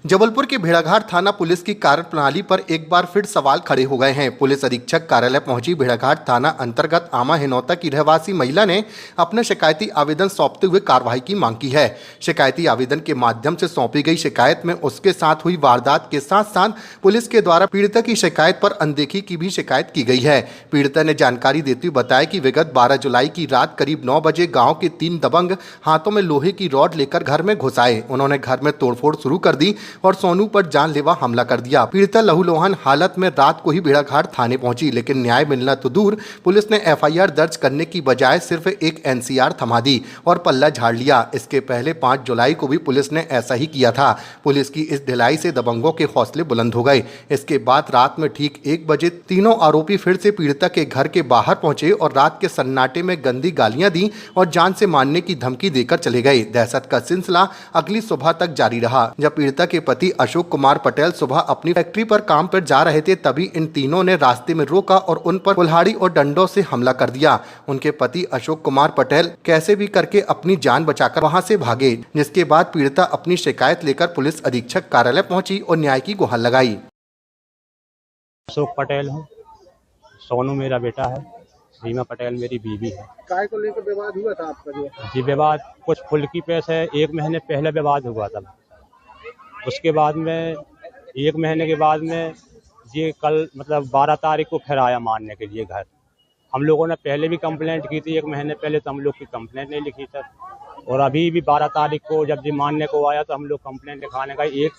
जबलपुर के भेड़ाघाट थाना पुलिस की कार्यप्रणाली पर एक बार फिर सवाल खड़े हो गए हैं। पुलिस अधीक्षक कार्यालय पहुंची भेड़ाघाट थाना अंतर्गत आमा हिनौता की रहवासी महिला ने अपना शिकायती आवेदन सौंपते हुए कार्रवाई की मांग की है। शिकायती आवेदन के माध्यम से सौंपी गई शिकायत में उसके साथ हुई वारदात के साथ साथ पुलिस के द्वारा पीड़िता की शिकायत पर अनदेखी की भी शिकायत की गई है। पीड़िता ने जानकारी देते हुए बताया कि विगत 12 जुलाई की रात करीब 9 बजे गाँव के 3 दबंग हाथों में लोहे की रॉड लेकर घर में घुस आए। उन्होंने घर में तोड़फोड़ शुरू कर दी और सोनू पर जानलेवा हमला कर दिया। पीड़िता लहूलुहान हालत में रात को ही भेड़ाघाट थाने पहुंची, लेकिन न्याय मिलना तो दूर, पुलिस ने एफआईआर दर्ज करने की बजाय सिर्फ एक एनसीआर थमा दी और पल्ला झाड़ लिया। इसके पहले 5 जुलाई को भी पुलिस ने ऐसा ही किया था। पुलिस की इस ढिलाई से दबंगों के हौसले बुलंद हो गए। इसके बाद रात में ठीक 1 बजे तीनों आरोपी फिर से पीड़िता के घर के बाहर पहुंचे और रात के सन्नाटे में गंदी गालियां दी और जान से मारने की धमकी देकर चले गए। दहशत का सिलसिला अगली सुबह तक जारी रहा। जब पीड़िता के पति अशोक कुमार पटेल सुबह अपनी फैक्ट्री पर काम पर जा रहे थे, तभी इन तीनों ने रास्ते में रोका और उन पर कुल्हाड़ी और डंडों से हमला कर दिया। उनके पति अशोक कुमार पटेल कैसे भी करके अपनी जान बचाकर वहां से भागे, जिसके बाद पीड़िता अपनी शिकायत लेकर पुलिस अधीक्षक कार्यालय पहुंची और न्याय की गुहार लगाई। अशोक पटेल हूँ, सोनू मेरा बेटा है, सीमा पटेल मेरी बीवी है। काय को लेकर विवाद हुआ था आपका? जी विवाद कुछ फुल्की पैसे 1 महीने पहले विवाद हुआ था। उसके बाद में 1 महीने के बाद में ये कल मतलब 12 तारीख को फिर आया मारने के लिए घर। हम लोगों ने पहले भी कंप्लेंट की थी 1 महीने पहले, तो हम लोग की कंप्लेंट नहीं लिखी सर। और अभी भी 12 तारीख को जब ये मारने को आया तो हम लोग कंप्लेंट लिखाने का 1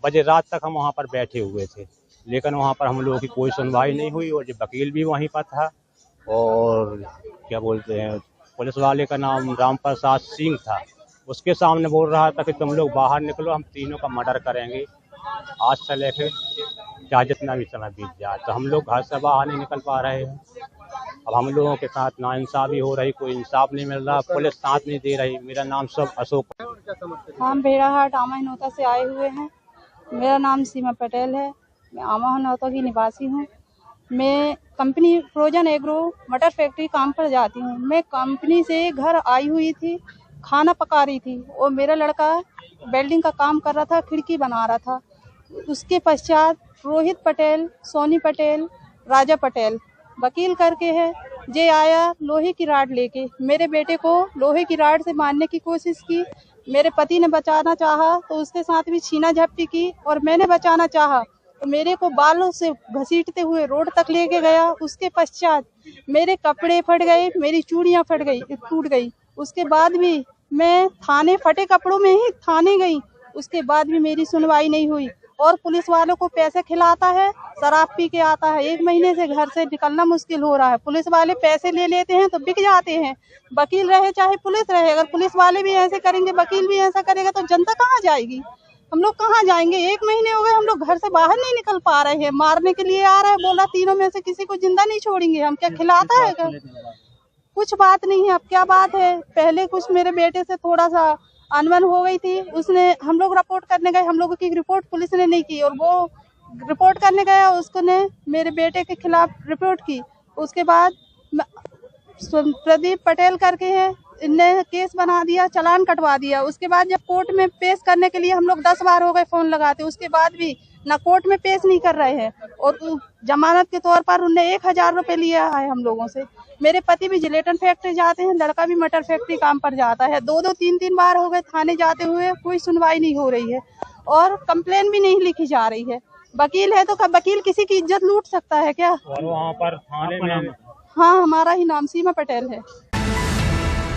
बजे रात तक हम वहाँ पर बैठे हुए थे, लेकिन वहाँ पर हम लोगों की कोई सुनवाई नहीं हुई। और जो वकील भी वहीं पर था और क्या बोलते हैं पुलिस वाले का नाम राम प्रसाद सिंह था, उसके सामने बोल रहा था कि तुम लोग बाहर निकलो, हम तीनों का मर्डर करेंगे आज से लेकर चाहे जितना भी समय बीत जाए। तो हम लोग घर से बाहर नहीं निकल पा रहे हैं। अब हम लोगों के साथ नाइंसाफी हो रही, कोई इंसाफ नहीं मिल रहा, पुलिस साथ नहीं दे रही। मेरा नाम सब अशोक। हम भेड़ाघाट आमा हिनौता से आए हुए हैं। मेरा नाम सीमा पटेल है, मैं आमा हिनौता की निवासी हूँ। मैं कंपनी फ्रोजन एग्रो मटर फैक्ट्री काम पर जाती हूँ। मैं कंपनी से घर आई हुई थी, खाना पका रही थी और मेरा लड़का वेल्डिंग का काम कर रहा था, खिड़की बना रहा था। उसके पश्चात रोहित पटेल, सोनी पटेल, राजा पटेल वकील करके है, जे आया लोहे की राड लेके मेरे बेटे को लोहे की राड से मारने की कोशिश की। मेरे पति ने बचाना चाहा तो उसके साथ भी छीना झपटी की और मैंने बचाना चाहा तो मेरे को बालों से घसीटते हुए रोड तक लेके गया। उसके पश्चात मेरे कपड़े फट गए, मेरी चूड़ियां फट गई, टूट गई। उसके बाद भी मैं थाने फटे कपड़ों में ही थाने गई, उसके बाद भी मेरी सुनवाई नहीं हुई। और पुलिस वालों को पैसे खिलाता है, शराब पी के आता है। 1 महीने से घर से निकलना मुश्किल हो रहा है। पुलिस वाले पैसे ले लेते हैं तो बिक जाते हैं। वकील रहे चाहे पुलिस रहे, अगर पुलिस वाले भी ऐसे करेंगे, वकील भी ऐसा करेगा तो जनता कहाँ जाएगी? हम लोग कहाँ जाएंगे? 1 महीने हो गए हम लोग घर से बाहर नहीं निकल पा रहे हैं। मारने के लिए आ रहा है, बोला तीनों में से किसी को जिंदा नहीं छोड़ेंगे। हम क्या खिलाता है क्या? कुछ बात नहीं है। अब क्या बात है, पहले कुछ मेरे बेटे से थोड़ा सा अनबन हो गई थी, उसने हम लोग रिपोर्ट करने गए, हम लोगों की रिपोर्ट पुलिस ने नहीं की और वो रिपोर्ट करने गया, उसने मेरे बेटे के खिलाफ रिपोर्ट की। उसके बाद प्रदीप पटेल करके है, इनने केस बना दिया, चालान कटवा दिया। उसके बाद जब कोर्ट में पेश करने के लिए हम लोग 10 बार हो गए फोन लगाते, उसके बाद भी ना कोर्ट में पेश नहीं कर रहे हैं। और जमानत के तौर पर उनने 1000 रुपए लिया है हम लोगों से। मेरे पति भी जिलेटिन फैक्ट्री जाते हैं, लड़का भी मटर फैक्ट्री काम पर जाता है। 2-2, 3-3 बार हो गए थाने जाते हुए, कोई सुनवाई नहीं हो रही है और कंप्लेन भी नहीं लिखी जा रही है। वकील है तो वकील किसी की इज्जत लूट सकता है क्या? और वहाँ पर थाने में हाँ, हमारा ही नाम सीमा पटेल है।